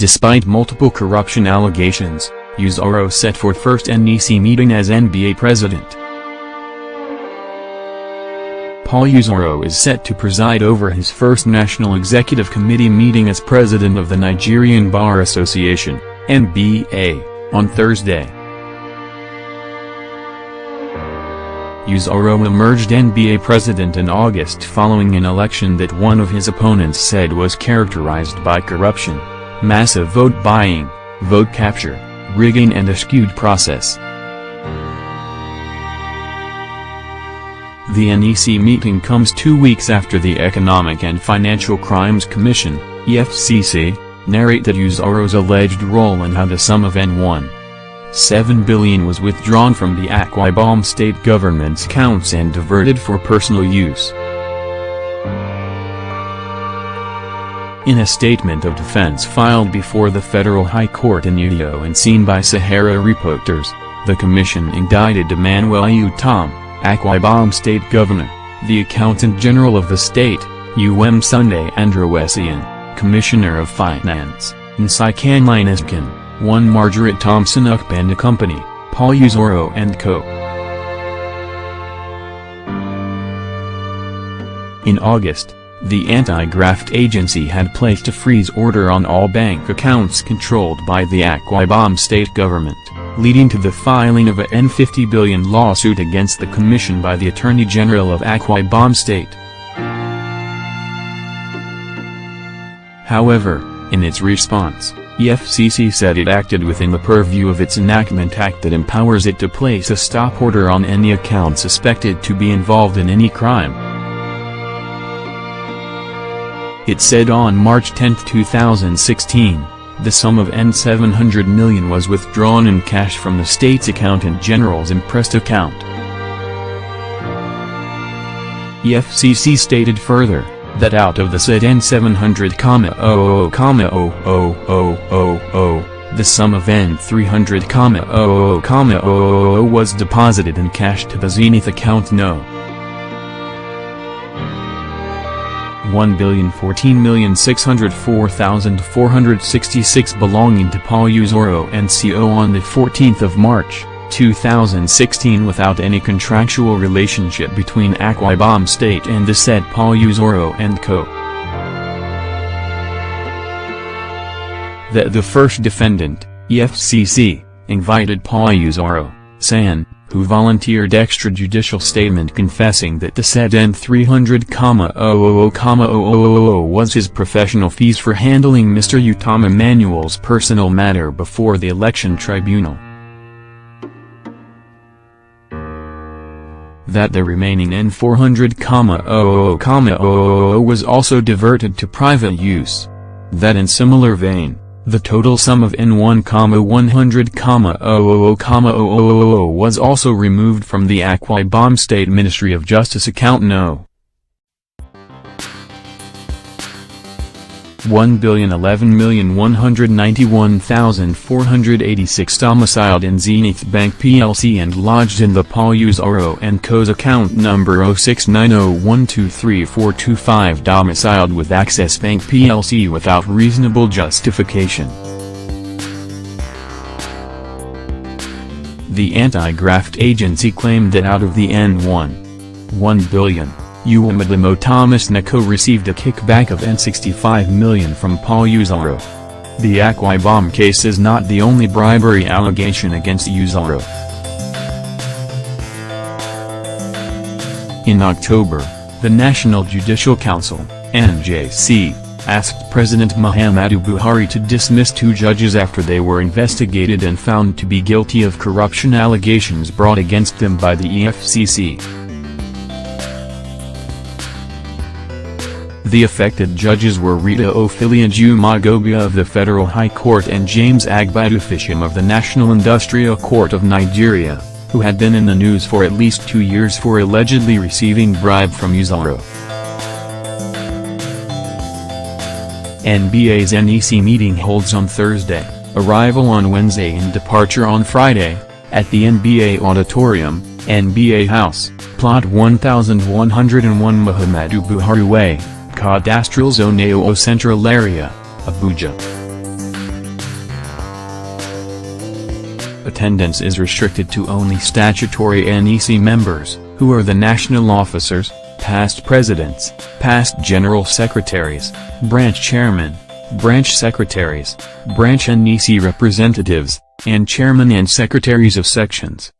Despite multiple corruption allegations, Usoro set for first NEC meeting as NBA president. Paul Usoro is set to preside over his first National Executive Committee meeting as president of the Nigerian Bar Association, NBA, on Thursday. Usoro emerged NBA president in August following an election that one of his opponents said was characterized by corruption, massive vote buying, vote capture, rigging and a skewed process. The NEC meeting comes 2 weeks after the Economic and Financial Crimes Commission, EFCC, narrated Usoro's alleged role in how the sum of N$1.7 billion was withdrawn from the Akwa Ibom State government's accounts and diverted for personal use. In a statement of defense filed before the Federal High Court in Uyo and seen by Sahara reporters, the commission indicted Emmanuel Utom, Akwa Ibom State Governor, the Accountant General of the state, Sunday Androwesian, Commissioner of Finance, Nsikan Lineskin, one Margaret Thompson Ukband Company, Paul Usoro and Co. In August, the anti-graft agency had placed a freeze order on all bank accounts controlled by the Akwa Ibom state government, leading to the filing of a N$50 billion lawsuit against the commission by the Attorney General of Akwa Ibom State. However, in its response, EFCC said it acted within the purview of its Enactment Act that empowers it to place a stop order on any account suspected to be involved in any crime. It said on March 10, 2016, the sum of N$700 million was withdrawn in cash from the state's Accountant General's impressed account. EFCC stated further, that out of the said N$700,000,000, the sum of N$300,000,000 was deposited in cash to the Zenith account No. 1,014,604,466 belonging to Paul Usoro and Co. on the 14th of March, 2016 without any contractual relationship between Akwa Ibom State and the said Paul Usoro and Co. That the first defendant, EFCC, invited Paul Usoro, San, who volunteered extrajudicial statement confessing that the said N$300,000,000 was his professional fees for handling Mr. Utom Emmanuel's personal matter before the election tribunal. That the remaining N$400,000,000 was also diverted to private use. That in similar vein, the total sum of N$1,100,000,000 was also removed from the Akwa Ibom State Ministry of Justice account No. 1,011,191,486 domiciled in Zenith Bank plc and lodged in the Paul Usoro and Co.'s account number 06901234425 domiciled with Access Bank plc without reasonable justification. The anti-graft agency claimed that out of the N$1 billion, Uwamedimo Thomas NECO received a kickback of N$65 million from Paul Usoro. The Akwa Ibom case is not the only bribery allegation against Usoro. In October, the National Judicial Council, NJC, asked President Muhammadu Buhari to dismiss 2 judges after they were investigated and found to be guilty of corruption allegations brought against them by the EFCC. The affected judges were Rita Ophelia Jumagobia of the Federal High Court and James Agbadufisham of the National Industrial Court of Nigeria, who had been in the news for at least 2 years for allegedly receiving bribe from Usoro. NBA's NEC meeting holds on Thursday, arrival on Wednesday and departure on Friday, at the NBA Auditorium, NBA House, Plot 1101 Muhammadu Buhari Way, Cadastral Zone AO Central Area, Abuja. Attendance is restricted to only statutory NEC members, who are the national officers, past presidents, past general secretaries, branch chairmen, branch secretaries, branch NEC representatives, and chairmen and secretaries of sections.